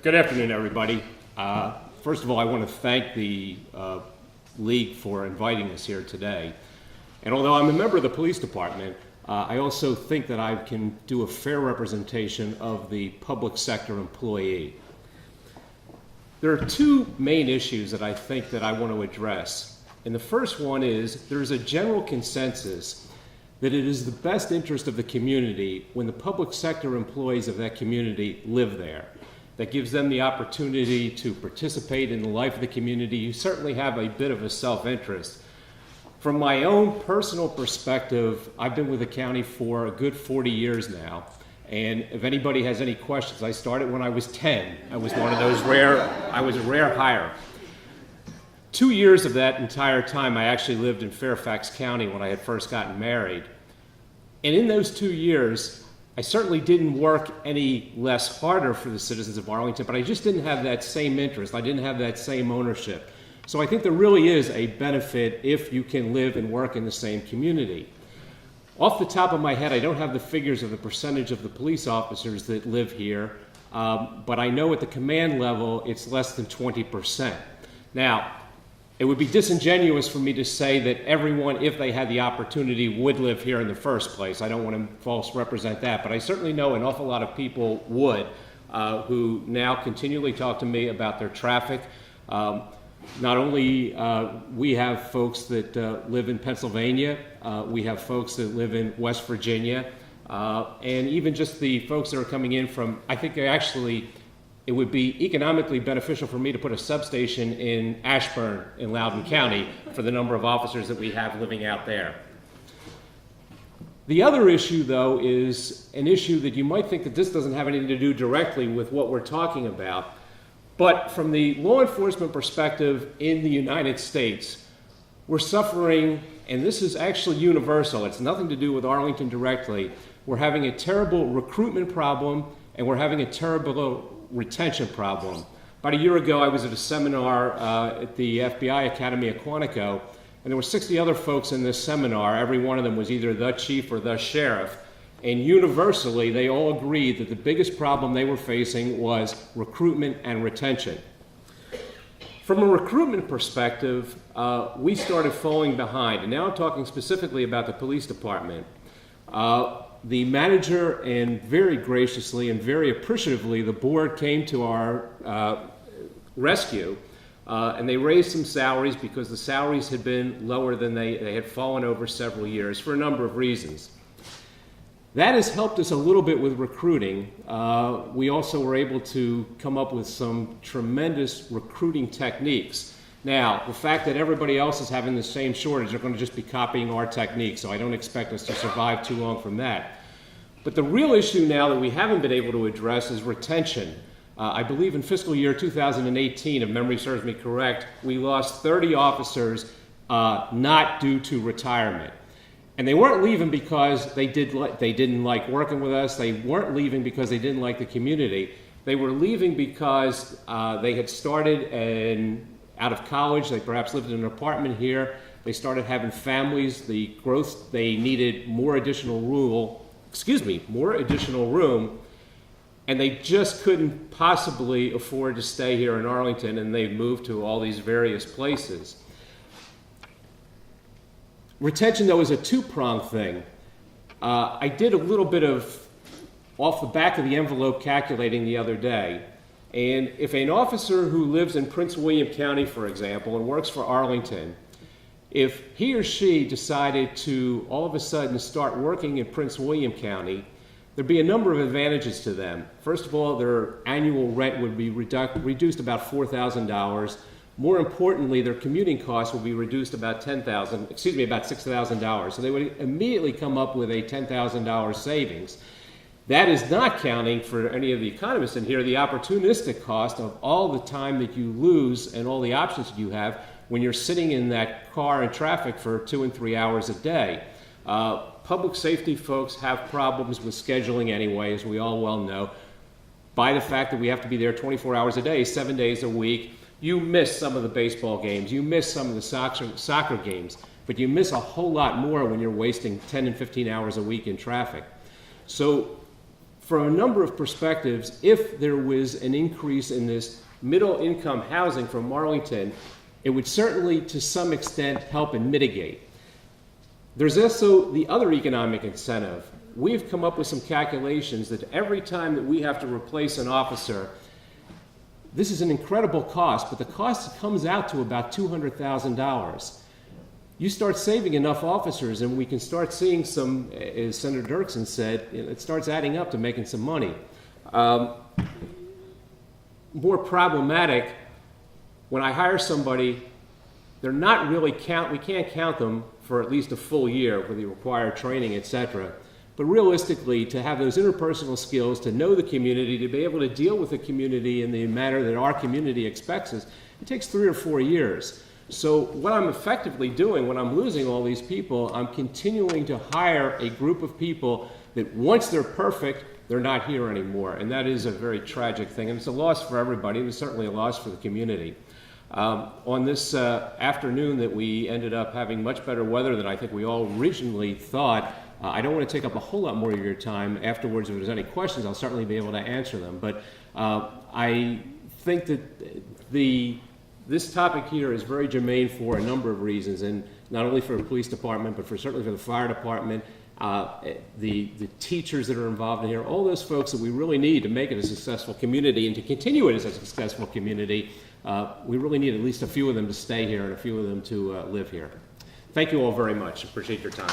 Good afternoon, everybody. First of all, I want to thank the League for inviting us here today. And although I'm a member of the police department, I also think that I can do a fair representation of the public sector employee. There are two main issues that I think that I want to address. And the first one is there's a general consensus that it is the best interest of the community when the public sector employees of that community live there. That gives them the opportunity to participate in the life of the community. You certainly have a bit of a self-interest. From my own personal perspective, I've been with the county for a good 40 years now. And if anybody has any questions, I started when I was 10. I was one of those I was a rare hire. 2 years of that entire time, I actually lived in Fairfax County when I had first gotten married. And in those 2 years, I certainly didn't work any less harder for the citizens of Arlington, but I just didn't have that same interest. I didn't have that same ownership. So I think there really is a benefit if you can live and work in the same community. Off the top of my head, I don't have the figures of the percentage of the police officers that live here, but I know at the command level, it's less than 20%. Now, it would be disingenuous for me to say that everyone, if they had the opportunity, would live here in the first place. I don't want to false represent that, but I certainly know an awful lot of people would, who now continually talk to me about their traffic. Not only we have folks that live in Pennsylvania, we have folks that live in West Virginia, and even just the folks that are coming in from, I think it would be economically beneficial for me to put a substation in Ashburn in Loudoun County for the number of officers that we have living out there. The other issue, though, is an issue that you might think that this doesn't have anything to do directly with what we're talking about, but from the law enforcement perspective in the United States, we're suffering, and this is actually universal, it's nothing to do with Arlington directly, we're having a terrible recruitment problem and we're having a terrible retention problem. About a year ago, I was at a seminar at the FBI Academy at Quantico, and there were 60 other folks in this seminar. Every one of them was either the chief or the sheriff. And universally, they all agreed that the biggest problem they were facing was recruitment and retention. From a recruitment perspective, we started falling behind, and now I'm talking specifically about the police department. The manager, and very graciously and very appreciatively, the board came to our rescue, and they raised some salaries because the salaries had been lower than they had fallen over several years for a number of reasons. That has helped us a little bit with recruiting. We also were able to come up with some tremendous recruiting techniques. Now, the fact that everybody else is having the same shortage, they're going to just be copying our techniques, so I don't expect us to survive too long from that. But the real issue now that we haven't been able to address is retention. I believe in fiscal year 2018, if memory serves me correct, we lost 30 officers not due to retirement. And they weren't leaving because they didn't like working with us. They weren't leaving because they didn't like the community. They were leaving because they had started out of college, they perhaps lived in an apartment here, they started having families, the growth, they needed more additional room, and they just couldn't possibly afford to stay here in Arlington, and they moved to all these various places. Retention, though, is a two-pronged thing. I did a little bit of off the back of the envelope calculating the other day. And if an officer who lives in Prince William County, for example, and works for Arlington, if he or she decided to all of a sudden start working in Prince William County, there'd be a number of advantages to them. First of all, their annual rent would be reduced about $4,000. More importantly, their commuting costs would be reduced about $6,000. So they would immediately come up with a $10,000 savings. That is not counting, for any of the economists in here, the opportunistic cost of all the time that you lose and all the options that you have when you're sitting in that car in traffic for 2 and 3 hours a day. Public safety folks have problems with scheduling anyway, as we all well know, by the fact that we have to be there 24 hours a day, 7 days a week. You miss some of the baseball games, you miss some of the soccer games, but you miss a whole lot more when you're wasting 10 and 15 hours a week in traffic. So from a number of perspectives, if there was an increase in this middle-income housing from Arlington, it would certainly, to some extent, help and mitigate. There's also the other economic incentive. We've come up with some calculations that every time that we have to replace an officer, this is an incredible cost, but the cost comes out to about $200,000. You start saving enough officers and we can start seeing some, as Senator Dirksen said, it starts adding up to making some money. More problematic, when I hire somebody, they're not really we can't count them for at least a full year for the required training, etc. But realistically, to have those interpersonal skills, to know the community, to be able to deal with the community in the manner that our community expects us, it takes 3 or 4 years. So what I'm effectively doing when I'm losing all these people, I'm continuing to hire a group of people that once they're perfect, they're not here anymore. And that is a very tragic thing. And it's a loss for everybody, and it's certainly a loss for the community. On this afternoon that we ended up having much better weather than I think we all originally thought, I don't want to take up a whole lot more of your time. Afterwards, if there's any questions, I'll certainly be able to answer them. But I think that this topic here is very germane for a number of reasons, and not only for the police department, but certainly for the fire department, the teachers that are involved in here, all those folks that we really need to make it a successful community and to continue it as a successful community. We really need at least a few of them to stay here and a few of them to live here. Thank you all very much. Appreciate your time.